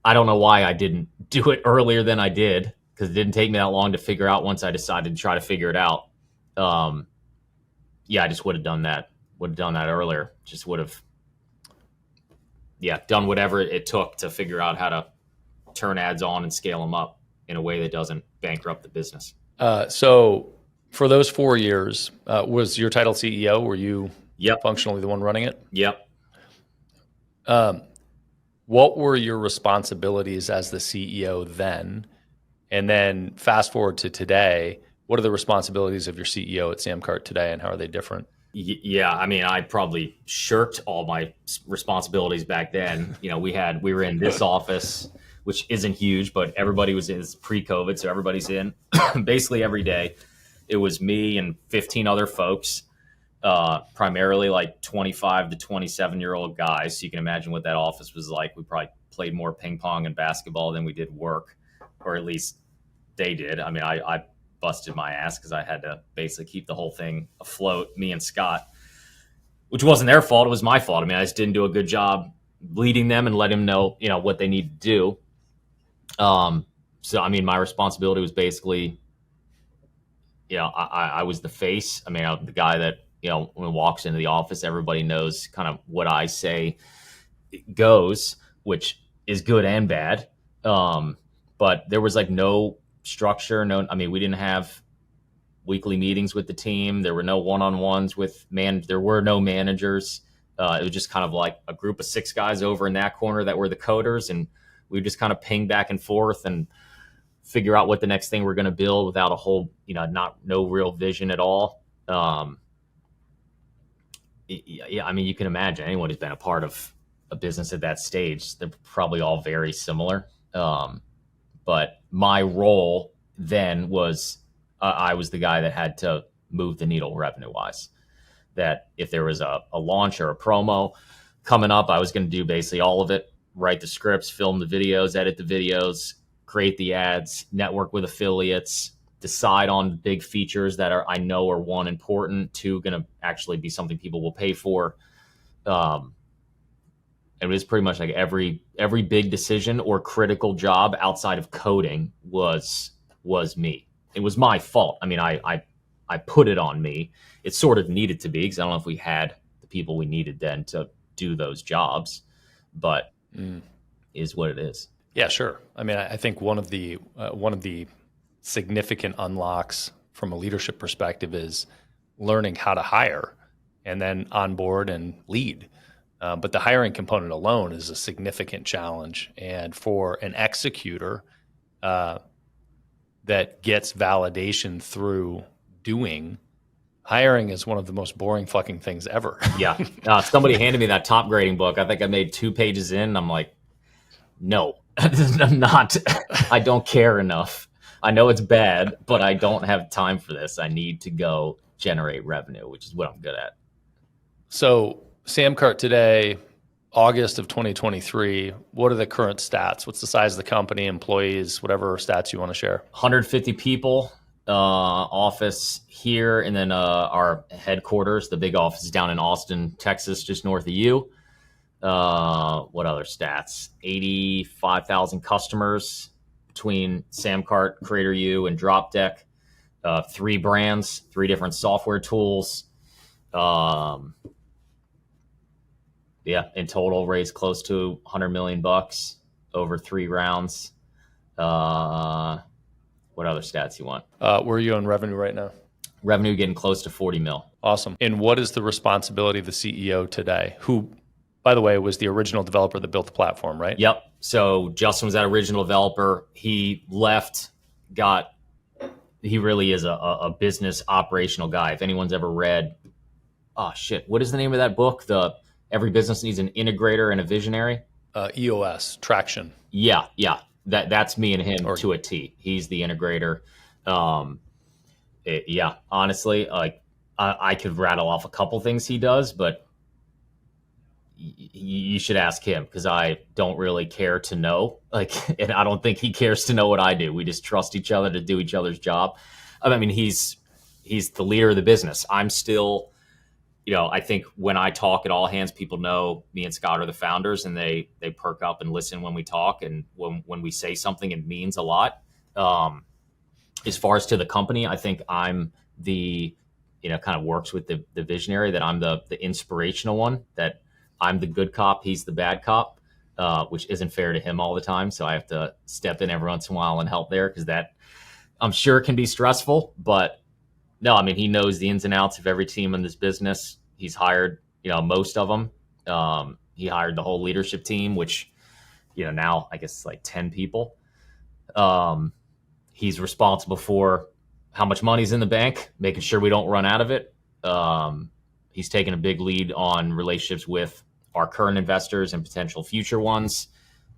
I don't know why I didn't do it earlier than I did, because it didn't take me that long to figure out once I decided to try to figure it out. I just would have done that. Would have done that earlier. Just would have, done whatever it took to figure out how to turn ads on and scale them up in a way that doesn't bankrupt the business. So for those 4 years, was your title CEO? Were you functionally the one running it? Yep. What were your responsibilities as the CEO then? And then fast forward to today, What are the responsibilities of your CEO at Samcart today, and how are they different? Yeah, I mean, I probably shirked all my responsibilities back then. We were in this office, which isn't huge, but everybody was in. It's pre-COVID, so everybody's in basically every day. It was me and 15 other folks, primarily like 25 to 27-year-old guys. So you can imagine what that office was like. We probably played more ping pong and basketball than we did work, or at least they did. I mean, I busted my ass because I had to basically keep the whole thing afloat, me and Scott, which wasn't their fault. It was my fault. I mean, I just didn't do a good job leading them and let them know, what they need to do. So, I mean, my responsibility was basically, I was the face. I mean, I'm the guy that, when it walks into the office, everybody knows kind of what I say goes, which is good and bad. But there was like no structure. We didn't have weekly meetings with the team. There were no one-on-ones with there were no managers. It was just kind of like a group of 6 guys over in that corner that were the coders. And we would just kind of ping back and forth and figure out what the next thing we're going to build without a whole, no real vision at all. Yeah, I mean, you can imagine anyone who's been a part of a business at that stage, they're probably all very similar. But my role then was I was the guy that had to move the needle revenue wise. That if there was a launch or a promo coming up, I was going to do basically all of it, write the scripts, film the videos, edit the videos, create the ads, network with affiliates, decide on big features that I know are, 1, important, 2, going to actually be something people will pay for. It was pretty much like every big decision or critical job outside of coding was me. It was my fault. I mean, I put it on me. It sort of needed to be, because I don't know if we had the people we needed then to do those jobs, but is what it is. Yeah, sure. I mean, I think one of the significant unlocks from a leadership perspective is learning how to hire and then onboard and lead. But the hiring component alone is a significant challenge. And for an executor that gets validation through doing, hiring is one of the most boring fucking things ever. Yeah. Somebody handed me that top grading book. I think I made 2 pages in. And I'm like, no, I'm not. I don't care enough. I know it's bad, but I don't have time for this. I need to go generate revenue, which is what I'm good at. So Samcart today, August of 2023, what are the current stats? What's the size of the company, employees, whatever stats you want to share? 150 people, office here, and then our headquarters, the big office is down in Austin, Texas, just north of you. What other stats? 85,000 customers between Samcart, Creator U, and DropDeck. 3 brands, 3 different software tools. Yeah, in total raised close to $100 million over 3 rounds. What other stats you want? Where are you on revenue right now? Revenue getting close to 40 mil. Awesome. And what is the responsibility of the CEO today, who, by the way, was the original developer that built the platform, right? Yep. So Justin was that original developer. He left, he really is a business operational guy. If anyone's ever read, what is the name of that book? Every business needs an integrator and a visionary. EOS, Traction. Yeah. That's me and him to a T. He's the integrator. Honestly, like I could rattle off a couple things he does, but you should ask him, because I don't really care to know. And I don't think he cares to know what I do. We just trust each other to do each other's job. I mean, he's the leader of the business. I'm still, I think when I talk at all hands, people know me and Scott are the founders, and they perk up and listen when we talk. And when we say something, it means a lot. As far as to the company, I think I'm the, kind of works with the visionary, that I'm the inspirational one, that I'm the good cop, he's the bad cop, which isn't fair to him all the time. So I have to step in every once in a while and help there, because that, I'm sure, can be stressful. But no, I mean, he knows the ins and outs of every team in this business. He's hired, most of them. He hired the whole leadership team, which, now I guess it's like 10 people. He's responsible for how much money's in the bank, making sure we don't run out of it. He's taken a big lead on relationships with our current investors and potential future ones,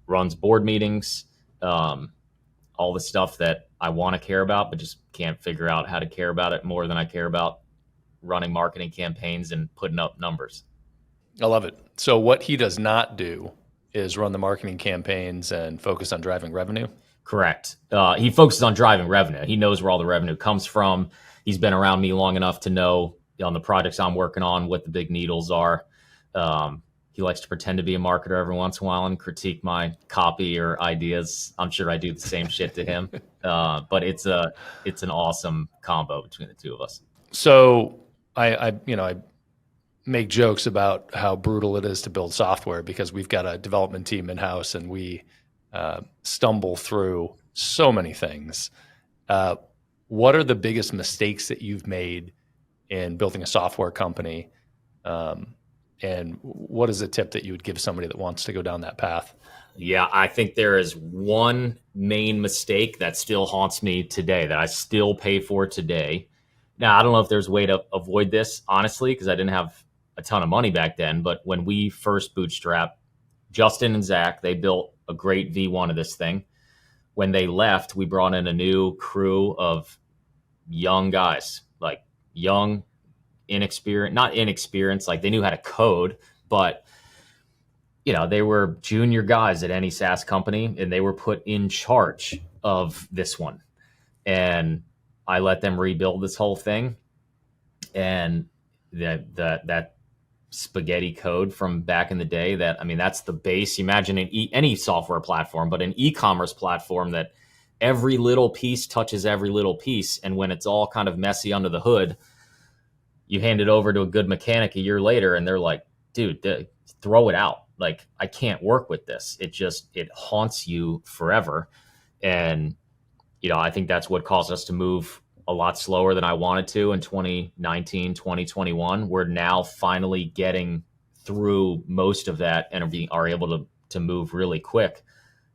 runs board meetings, all the stuff that I want to care about, but just can't figure out how to care about it more than I care about running marketing campaigns and putting up numbers. I love it. So what he does not do is run the marketing campaigns and focus on driving revenue. Correct. He focuses on driving revenue. He knows where all the revenue comes from. He's been around me long enough to know on the projects I'm working on what the big needles are. He likes to pretend to be a marketer every once in a while and critique my copy or ideas. I'm sure I do the same shit to him. But it's an awesome combo between the two of us. So I make jokes about how brutal it is to build software because we've got a development team in-house and we stumble through so many things. What are the biggest mistakes that you've made in building a software company? And what is a tip that you would give somebody that wants to go down that path? Yeah, I think there is one main mistake that still haunts me today that I still pay for today. Now, I don't know if there's a way to avoid this, honestly, because I didn't have a ton of money back then. But when we first bootstrapped, Justin and Zach, they built a great V1 of this thing. When they left, we brought in a new crew of young guys, like young, not inexperienced, like they knew how to code, but they were junior guys at any SaaS company, and they were put in charge of this one. And I let them rebuild this whole thing. And that spaghetti code from back in the day, that's the base. Imagine any software platform, but an e-commerce platform that every little piece touches every little piece. And when it's all kind of messy under the hood, you hand it over to a good mechanic a year later and they're like, dude, throw it out. Like, I can't work with this. It haunts you forever. And, I think that's what caused us to move a lot slower than I wanted to in 2019, 2021. We're now finally getting through most of that and are able to move really quick.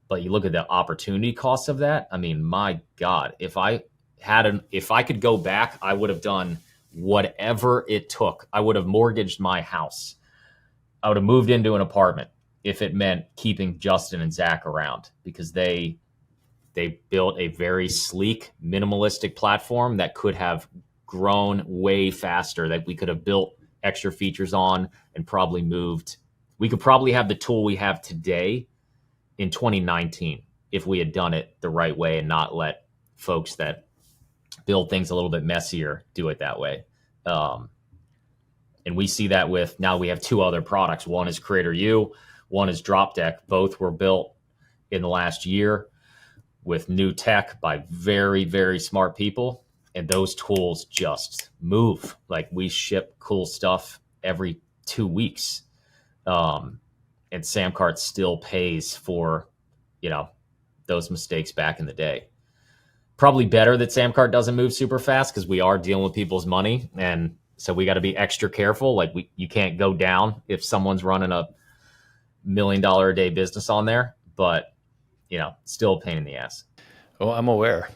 But you look at the opportunity cost of that. My God, if I could go back, I would have done whatever it took. I would have mortgaged my house. I would have moved into an apartment if it meant keeping Justin and Zach around, because they built a very sleek, minimalistic platform that could have grown way faster, that we could have built extra features on and probably moved. We could probably have the tool we have today in 2019 if we had done it the right way and not let folks that build things a little bit messier do it that way. And we see that with, now we have two other products. One is Creator U, one is Drop Deck. Both were built in the last year with new tech by very, very smart people. And those tools just move. Like, we ship cool stuff every 2 weeks. And Samcart still pays for, those mistakes back in the day. Probably better that Samcart doesn't move super fast because we are dealing with people's money. And so we got to be extra careful. Like, you can't go down if someone's running a $1 million a day business on there, but still a pain in the ass. Oh, I'm aware.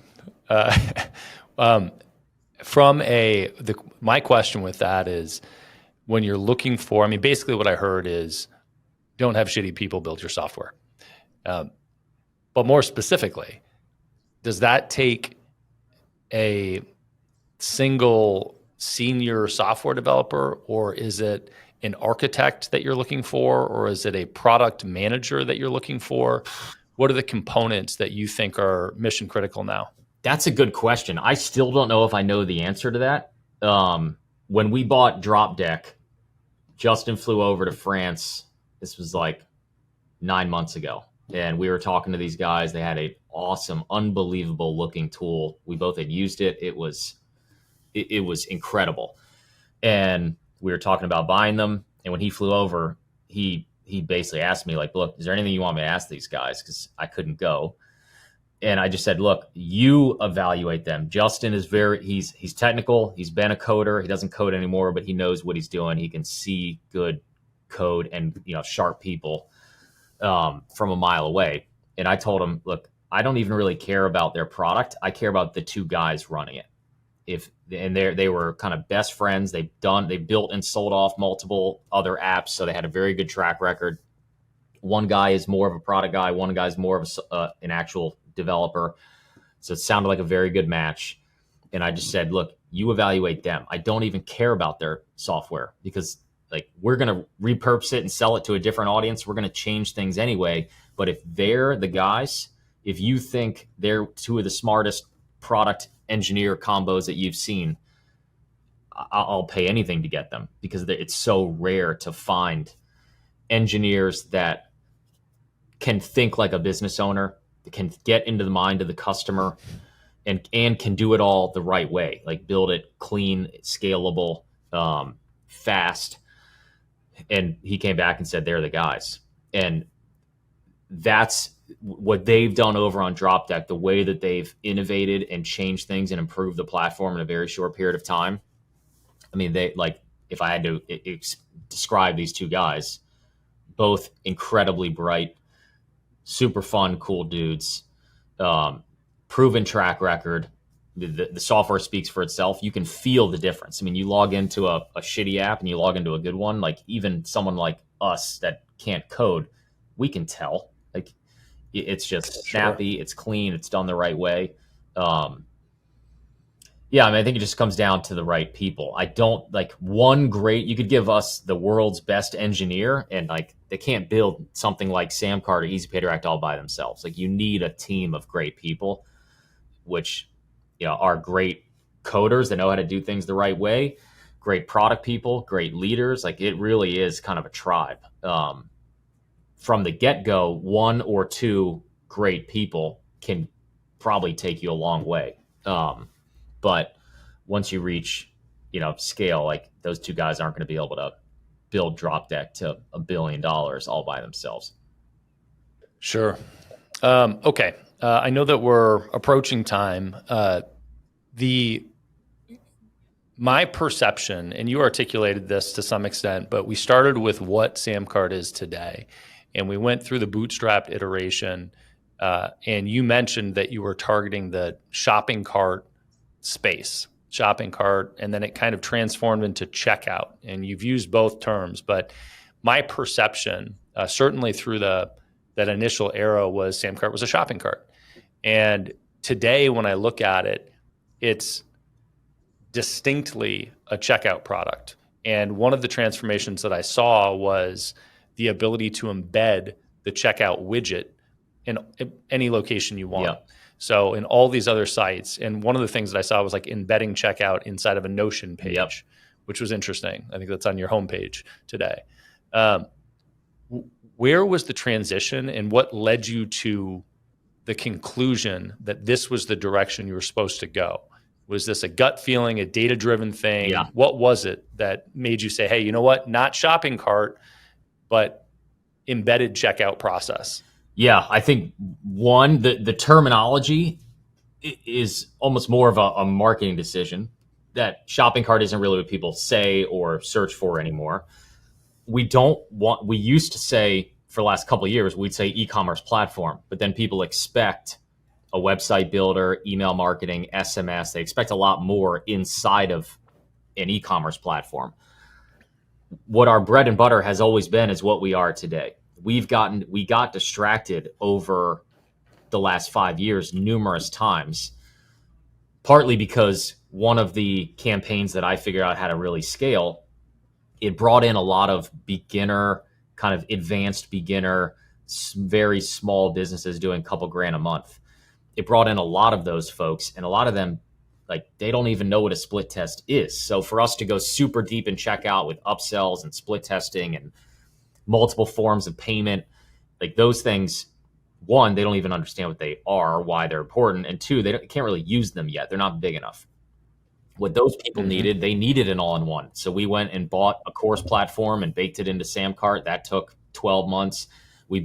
My question with that is, when you're looking for, basically what I heard is, don't have shitty people build your software. But more specifically, does that take a single senior software developer, or is it an architect that you're looking for, or is it a product manager that you're looking for? What are the components that you think are mission critical now? That's a good question. I still don't know if I know the answer to that. When we bought Drop Deck, Justin flew over to France. This was like 9 months ago. And we were talking to these guys. They had an awesome, unbelievable looking tool. We both had used it. It was incredible. And we were talking about buying them. And when he flew over, he basically asked me, like, look, is there anything you want me to ask these guys? Because I couldn't go. And I just said, look, you evaluate them. Justin is he's technical. He's been a coder. He doesn't code anymore, but he knows what he's doing. He can see good code and, sharp people from a mile away. And I told him, look, I don't even really care about their product. I care about the two guys running it. And they were kind of best friends. They built and sold off multiple other apps, so they had a very good track record. One guy is more of a product guy, one guy's more of an actual developer. So it sounded like a very good match. And I just said, look, you evaluate them. I don't even care about their software, because like, we're going to repurpose it and sell it to a different audience. We're going to change things anyway. But if they're the guys, if you think they're two of the smartest product engineer combos that you've seen, I'll pay anything to get them, because it's so rare to find engineers that can think like a business owner, that can get into the mind of the customer, and can do it all the right way, like build it clean, scalable, fast. And he came back and said, they're the guys. And that's what they've done over on DropDeck, the way that they've innovated and changed things and improved the platform in a very short period of time. I mean, if I had to describe these two guys, both incredibly bright, super fun, cool dudes, proven track record. The software speaks for itself. You can feel the difference. I mean, you log into a shitty app and you log into a good one. Like, even someone like us that can't code, we can tell. Like, it's just snappy, it's clean, it's done the right way. Yeah, I mean, I think it just comes down to the right people. I don't like you could give us the world's best engineer, and like, they can't build something like Samcart or EasyPay Direct all by themselves. Like, you need a team of great people, which, are great coders that know how to do things the right way, great product people, great leaders. Like, it really is kind of a tribe. From the get-go, one or two great people can probably take you a long way. But once you reach, scale, like, those two guys aren't going to be able to build DropDeck to $1 billion all by themselves. Sure. Okay. I know that we're approaching time. My perception, and you articulated this to some extent, but we started with what Samcart is today, and we went through the Bootstrapped iteration, and you mentioned that you were targeting the shopping cart space, and then it kind of transformed into checkout, and you've used both terms. But my perception, certainly through that initial era, was Samcart was a shopping cart. And today, when I look at it, it's distinctly a checkout product. And one of the transformations that I saw was the ability to embed the checkout widget in any location you want. Yeah. So in all these other sites, and one of the things that I saw was like embedding checkout inside of a Notion page, yep, which was interesting. I think that's on your homepage today. Where was the transition, and what led you to the conclusion that this was the direction you were supposed to go? Was this a gut feeling, a data-driven thing? Yeah. What was it that made you say, hey, you know what, not shopping cart, but embedded checkout process? Yeah, I think one, the terminology is almost more of a marketing decision. That shopping cart isn't really what people say or search for anymore. We used to say, for the last couple of years, we'd say e-commerce platform, but then people expect a website builder, email marketing, SMS. They expect a lot more inside of an e-commerce platform. What our bread and butter has always been is what we are today. We got distracted over the last 5 years numerous times, partly because one of the campaigns that I figured out how to really scale, it brought in a lot of beginner, kind of advanced beginner, very small businesses doing a couple grand a month. It brought in a lot of those folks, and a lot of them, like, they don't even know what a split test is. So for us to go super deep in checkout with upsells and split testing and multiple forms of payment, like, those things, one, they don't even understand what they are, why they're important, and two, they can't really use them yet. They're not big enough. What those people needed, they needed an all-in-one. So we went and bought a course platform and baked it into Samcart. That took 12 months. We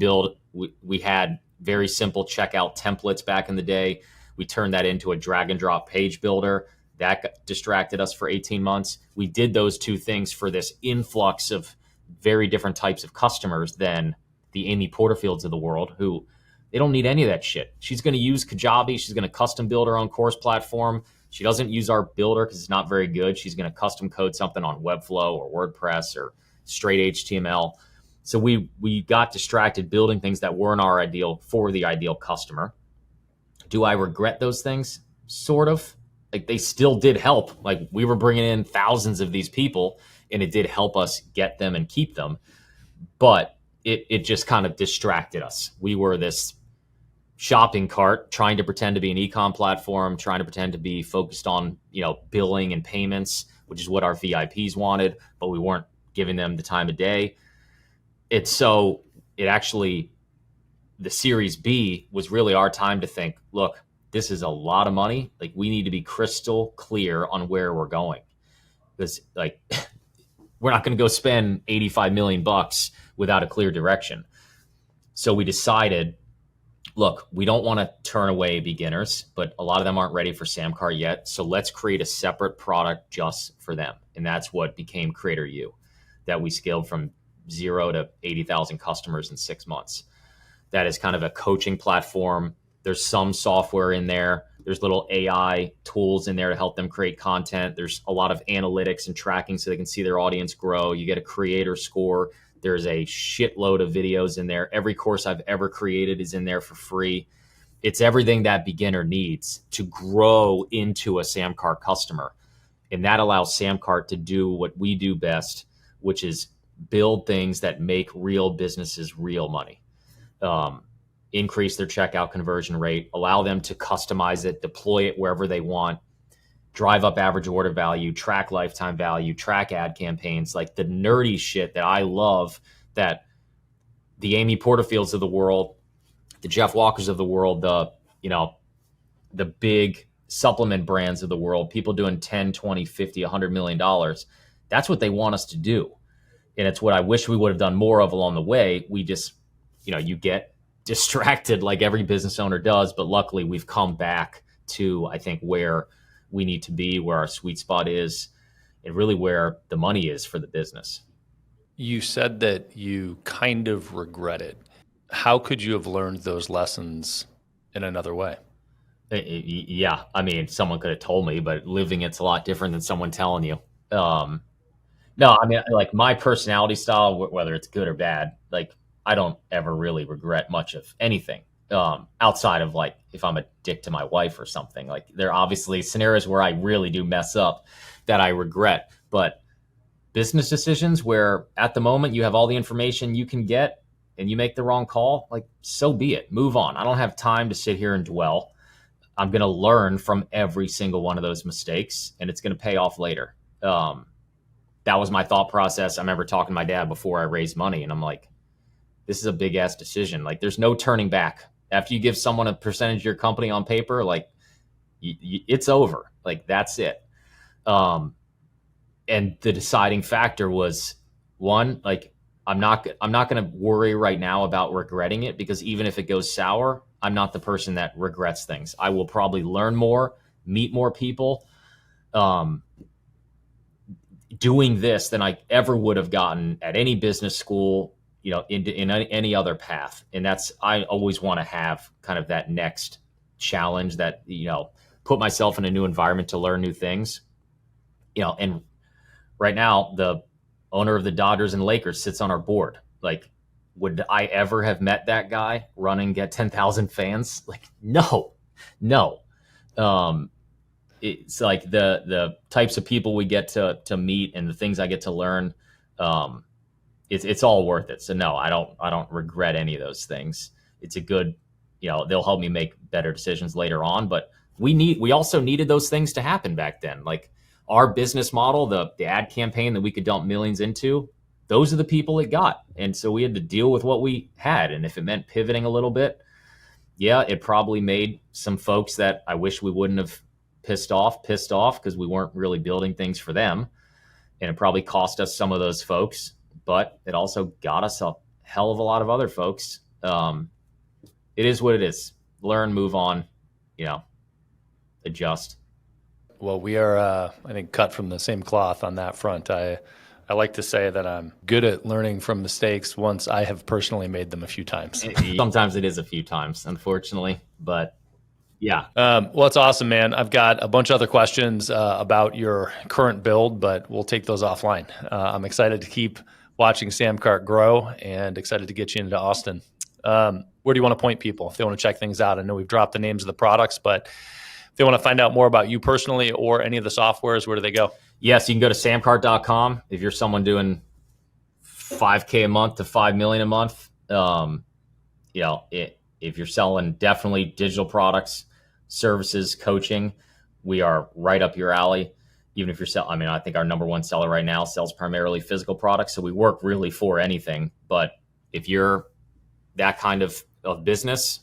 had very simple checkout templates back in the day. We turned that into a drag and drop page builder. That distracted us for 18 months. We did those two things for this influx of very different types of customers than the Amy Porterfields of the world, who they don't need any of that shit. She's going to use Kajabi. She's going to custom build her own course platform. She doesn't use our builder because it's not very good. She's going to custom code something on Webflow or WordPress or straight HTML. So we got distracted building things that weren't our ideal for the ideal customer. Do I regret those things? Sort of. Like, they still did help. Like, we were bringing in thousands of these people, and it did help us get them and keep them. But it just kind of distracted us. We were this shopping cart trying to pretend to be an e-com platform, trying to pretend to be focused on, billing and payments, which is what our VIPs wanted, but we weren't giving them the time of day. The Series B was really our time to think, look, this is a lot of money. Like, we need to be crystal clear on where we're going, because like we're not going to go spend 85 million bucks without a clear direction. So we decided, look, we don't want to turn away beginners, but a lot of them aren't ready for Samcart yet. So let's create a separate product just for them. And that's what became Creator U, that we scaled from 0 to 80,000 customers in 6 months. That is kind of a coaching platform. There's some software in there. There's little AI tools in there to help them create content. There's a lot of analytics and tracking so they can see their audience grow. You get a creator score. There's a shitload of videos in there. Every course I've ever created is in there for free. It's everything that beginner needs to grow into a Samcart customer. And that allows Samcart to do what we do best, which is build things that make real businesses real money. Increase their checkout conversion rate, allow them to customize it, deploy it wherever they want, drive up average order value, track lifetime value, track ad campaigns, like the nerdy shit that I love, that the Amy Porterfields of the world, the Jeff Walkers of the world, the big supplement brands of the world, people doing 10, 20, 50, $100 million. That's what they want us to do. And it's what I wish we would have done more of along the way. We just, you get distracted like every business owner does, but luckily we've come back to, I think, where we need to be, where our sweet spot is, and really where the money is for the business. You said that you kind of regret it. How could you have learned those lessons in another way? Yeah, I mean, someone could have told me, but living it's a lot different than someone telling you. No, I mean, like, my personality style, whether it's good or bad, like, I don't ever really regret much of anything, outside of, like, if I'm a dick to my wife or something. Like, there are obviously scenarios where I really do mess up that I regret, but business decisions where at the moment you have all the information you can get and you make the wrong call, like, so be it. Move on. I don't have time to sit here and dwell. I'm going to learn from every single one of those mistakes, and it's going to pay off later. That was my thought process. I remember talking to my dad before I raised money, and I'm like, this is a big ass decision. Like, there's no turning back. After you give someone a percentage of your company on paper, like, it's over. Like, that's it. And the deciding factor was, one, like, I'm not going to worry right now about regretting it, because even if it goes sour, I'm not the person that regrets things. I will probably learn more, meet more people, doing this than I ever would have gotten at any business school, in any other path. And I always want to have kind of that next challenge, that, put myself in a new environment to learn new things, and right now the owner of the Dodgers and Lakers sits on our board. Like, would I ever have met that guy, run and get 10,000 fans? Like, no. It's like the types of people we get to meet and the things I get to learn. It's all worth it. So no, I don't regret any of those things. It's a good, they'll help me make better decisions later on. But we also needed those things to happen back then. Like, our business model, the ad campaign that we could dump millions into, those are the people it got. And so we had to deal with what we had. And if it meant pivoting a little bit, yeah, it probably made some folks that I wish we wouldn't have pissed off because we weren't really building things for them. And it probably cost us some of those folks, but it also got us a hell of a lot of other folks. It is what it is. Learn, move on, adjust. Well, we are, I think, cut from the same cloth on that front. I like to say that I'm good at learning from mistakes once I have personally made them a few times. Sometimes it is a few times, unfortunately, but Yeah. Well, it's awesome, man. I've got a bunch of other questions about your current build, but we'll take those offline. I'm excited to keep watching Samcart grow and excited to get you into Austin. Where do you want to point people if they want to check things out? I know we've dropped the names of the products, but if they want to find out more about you personally or any of the softwares, where do they go? Yes, you can go to samcart.com. If you're someone doing $5K a month to $5 million a month, if you're selling definitely digital products, services, coaching, we are right up your alley. Even if you're selling, I think our number one seller right now sells primarily physical products. So we work really for anything. But if you're that kind of business,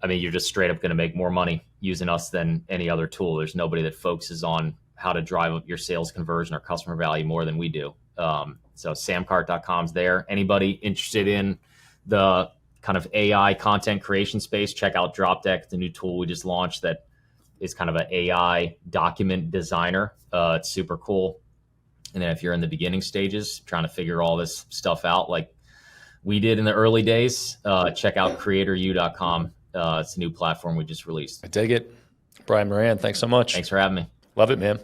you're just straight up going to make more money using us than any other tool. There's nobody that focuses on how to drive up your sales conversion or customer value more than we do. So samcart.com's there. Anybody interested in the kind of AI content creation space, check out DropDeck, the new tool we just launched that is kind of an AI document designer. It's super cool. And then if you're in the beginning stages, trying to figure all this stuff out like we did in the early days, check out creatoru.com. It's a new platform we just released. I dig it. Brian Moran, thanks so much. Thanks for having me. Love it, man.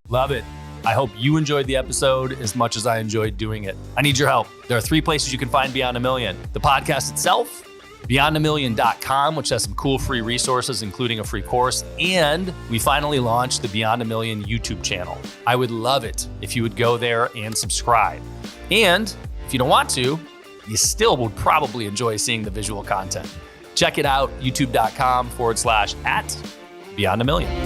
Love it. I hope you enjoyed the episode as much as I enjoyed doing it. I need your help. There are 3 places you can find Beyond a Million. The podcast itself, beyondamillion.com, which has some cool free resources, including a free course. And we finally launched the Beyond a Million YouTube channel. I would love it if you would go there and subscribe. And if you don't want to, you still would probably enjoy seeing the visual content. Check it out, youtube.com/@Beyond a Million.